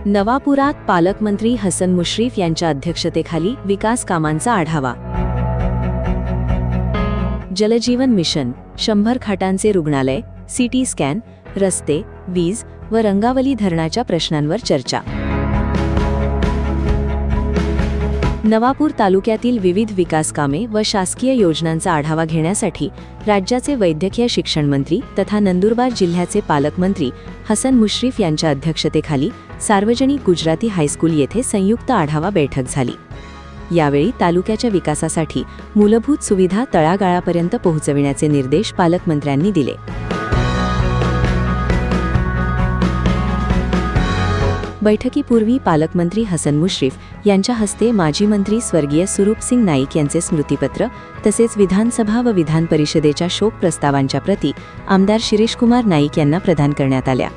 नवापुरात पालकमंत्री हसन मुश्रीफ यांच्या अध्यक्षतेखाली विकास कामांचा आढावा. जलजीवन मिशन, 100 खाटांचे रुग्णालय, सीटी स्कॅन, रस्ते, वीज व रंगावली धरणाच्या प्रश्नांवर चर्चा. नवापूर तालुक्यातील विविध विकास कामे व शासकीय योजनांचा आढावा घेण्यासाठी राज्याचे वैद्यकीय शिक्षण मंत्री तथा नंदुरबार जिल्ह्याचे पालकमंत्री हसन मुश्रीफ यांच्या अध्यक्षतेखाली सार्वजनिक गुजराती हायस्कूल येथे संयुक्त आढावा बैठक झाली. यावेळी तालुक्याच्या विकासासाठी मूलभूत सुविधा तळागाळापर्यंत पोहोचविण्याचे निर्देश पालकमंत्र्यांनी दिले. बैठकीपूर्वी पालकमंत्री हसन मुश्रीफ यांच्या हस्ते माजी मंत्री स्वर्गीय सुरूपसिंग नाईक यांचे स्मृतिपत्र तसेच विधानसभा व विधान परिषदेच्या शोक प्रस्तावांच्या प्रती आमदार शिरीषकुमार नाईक यांना प्रदान करण्यात आल्या.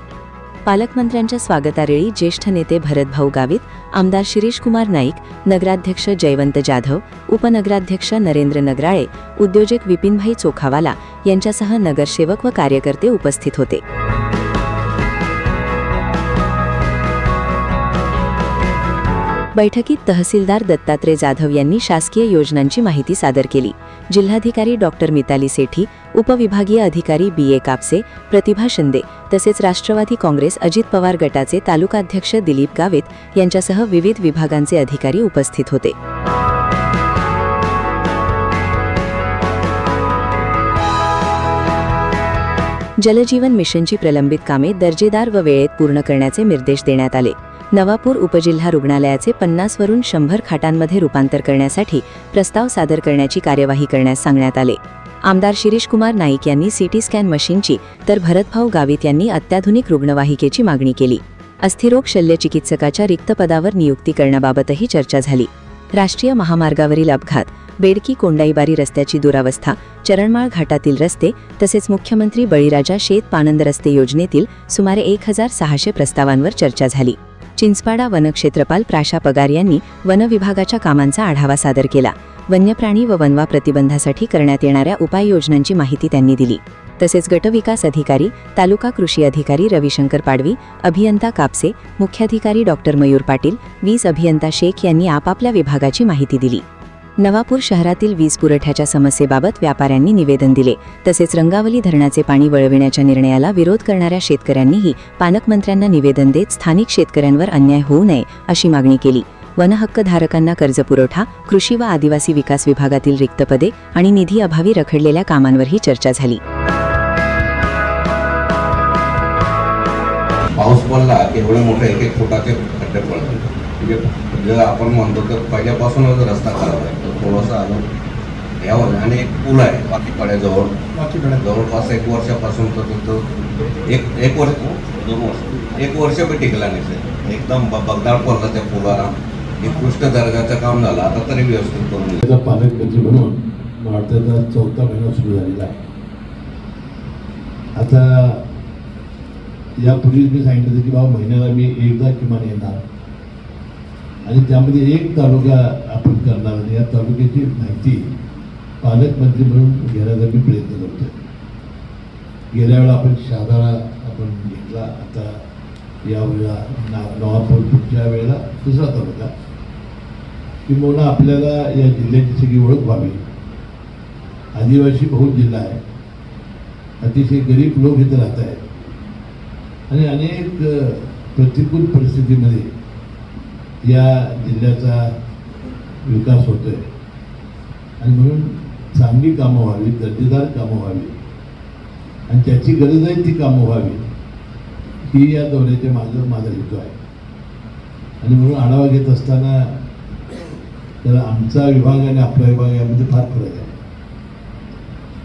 पालकमंत्र्यांच्या स्वागतावेळी ज्येष्ठ नेते भरतभाऊ गावित, आमदार शिरीषकुमार नाईक, नगराध्यक्ष जयवंत जाधव, उपनगराध्यक्ष नरेंद्र नगराळे, उद्योजक विपिनभाई चोखावाला यांच्यासह नगरसेवक व कार्यकर्ते उपस्थित होते. बैठकीत तहसीलदार दत्तात्रय जाधव यांनी शासकीय योजनांची माहिती सादर केली. जिल्हाधिकारी डॉक्टर मिताली सेठी, उपविभागीय अधिकारी बी.ए. कापसे, प्रतिभा शिंदे तसेच राष्ट्रवादी काँग्रेस अजित पवार गटाचे तालुकाध्यक्ष दिलीप गावित यांच्यासह विविध विभागांचे अधिकारी उपस्थित होते. जलजीवन मिशनची प्रलंबित कामे दर्जेदार व वेळेत पूर्ण करण्याचे निर्देश देण्यात आले. नवापूर उपजिल्हा रुग्णालयाचे 50 वरून 100 खाटांमध्ये रूपांतर करण्यासाठी प्रस्ताव सादर करण्याची कार्यवाही करण्यास सांगण्यात आले. आमदार शिरीषकुमार नाईक यांनी सीटी स्कॅन मशीनची तर भरतभाऊ गावित यांनी अत्याधुनिक रुग्णवाहिकेची मागणी केली. अस्थिरोग शल्यचिकित्सकाच्या रिक्त पदावर नियुक्ती करण्याबाबतही चर्चा झाली. राष्ट्रीय महामार्गावरील अपघात, बेडकी कोंडाईबारी रस्त्याची दुरावस्था, चरणमाळ घाटातील रस्ते तसेच मुख्यमंत्री बळीराजा शेत पानंद रस्ते योजनेतील सुमारे 1600 प्रस्तावांवर चर्चा झाली. चिंचपाडा वनक्षेत्रपाल प्राशा पगार यांनी वन विभागाच्या कामांचा आढावा सादर केला. वन्यप्राणी व वनवा प्रतिबंधासाठी करण्यात येणाऱ्या उपाययोजनांची माहिती त्यांनी दिली. तसेच गटविकास अधिकारी, तालुका कृषी अधिकारी रविशंकर पाडवी, अभियंता कापसे, मुख्याधिकारी डॉक्टर मयूर पाटील, वीज अभियंता शेख यांनी आपापल्या विभागाची माहिती दिली. नवापूर शहरातील वीज पुरवठ्याच्या समस्येबाबत व्यापाऱ्यांनी निवेदन दिले. तसेच रंगावली धरणाचे पाणी वळविण्याच्या निर्णयाला विरोध करणाऱ्या शेतकऱ्यांनीही पालकमंत्र्यांना निवेदन देत स्थानिक शेतकऱ्यांवर अन्याय होऊ नये अशी मागणी केली. वनहक्कधारकांना कर्जपुरवठा, कृषी व आदिवासी विकास विभागातील रिक्त पदे आणि निधी अभावी रखडलेल्या कामांवरही चर्चा झाली. पाऊस पडला एवढे मोठे 1-1 फुटाचे खड्डे पडतात. म्हणजे आपण म्हणतो तर पहिल्यापासूनच रस्ता खराब आहे. तर थोडंसं अजून यावर आणि एक पूल आहे वाकीपाड्याजवळ, जवळपास 1 वर्षापासून तर तिथं एक वर्ष 2 वर्ष 1 वर्ष पण टिकला नाही. एकदम बगदाळ पडला त्या पुलाला. निकृष्ट दर्जाचं काम झालं. आता तरी व्यवस्थित करून पालकमंत्री म्हणून मला वाटतं 4था महिना सुरू झालेला आहे. आता यापूर्वीच मी सांगितलं होतं की बाबा महिन्याला मी एकदा किमान येणार आणि त्यामध्ये एक तालुका आपण करणार आणि या तालुक्याची माहिती पालकमंत्री म्हणून घेण्याचा मी प्रयत्न करतोय. गेल्या वेळा आपण शहादाला आपण घेतला. आता यावेळेला नवापूर, पुढच्या वेळेला 2रा तालुका, किंवा आपल्याला या जिल्ह्याची सगळी ओळख व्हावी. आदिवासी बहुल जिल्हा आहे. अतिशय गरीब लोक इथे राहत आहेत आणि अनेक प्रतिकूल परिस्थितीमध्ये या जिल्ह्याचा विकास होतोय आणि म्हणून चांगली कामं व्हावी, दर्जेदार कामं व्हावी आणि त्याची गरज आहे ती कामं व्हावी ही या दौऱ्याच्या माझा हेतू आहे. आणि म्हणून आढावा घेत असताना तर आमचा विभाग आणि आपला विभाग यामध्ये फार फरक आहे.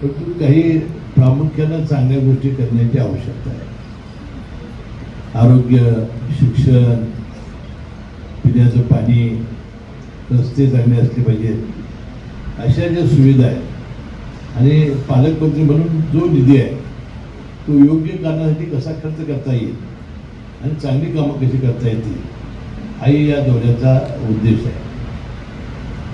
परंतु काही प्रामुख्यानं चांगल्या गोष्टी करण्याची आवश्यकता आहे. आरोग्य, शिक्षण, पिण्याचं पाणी, रस्ते चांगले असले पाहिजेत, अशा ज्या सुविधा आहेत आणि पालकमंत्री म्हणून जो निधी आहे तो योग्य कारणासाठी कसा खर्च करता येईल आणि चांगली कामं कशी करता येतील हाही या दौऱ्याचा उद्देश आहे.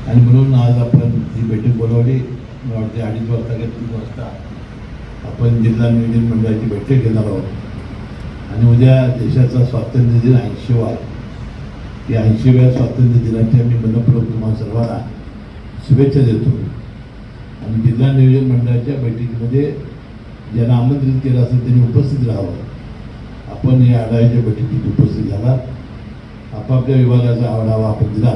आणि म्हणून आज आपण ही बैठक बोलावली. मला वाटते 2:30 वाजता की 3 वाजता आपण जिल्हा नियोजन मंडळाची बैठक घेणार आहोत आणि उद्या देशाचा स्वातंत्र्य दिन 80वा आहे. या 80व्या स्वातंत्र्य दिनाच्या मी मनपूर्वक तुम्हाला सर्वांना शुभेच्छा देतो. आणि जिल्हा नियोजन मंडळाच्या बैठकीमध्ये ज्यांना आमंत्रित केलं असेल त्यांनी उपस्थित राहावं. आपण या आढाव्याच्या बैठकीत उपस्थित झाला, आपापल्या विभागाचा आढावा आपण दिला,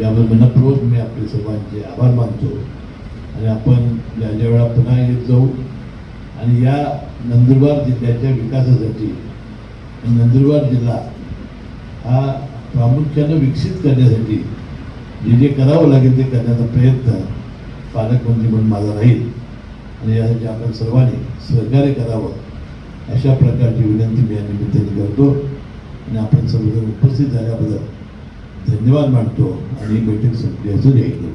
याबद्दल मनपूर्वक मी आपले सर्वांचे आभार मानतो. आणि आपण ज्या वेळा पुन्हा येत जाऊ आणि या नंदुरबार जिल्ह्याच्या विकासासाठी नंदुरबार जिल्हा हा प्रामुख्यानं विकसित करण्यासाठी जे जे करावं लागेल ते करण्याचा प्रयत्न पालकमंत्री म्हणून माझा राहील. आणि यासाठी आपण सर्वांनी सहकार्य करावं अशा प्रकारची विनंती मी या निमित्ताने करतो. आणि आपण सर्वजण उपस्थित झाल्याबद्दल धन्यवाद मानतो आणि बैठक संपली असं जाहीर करतो.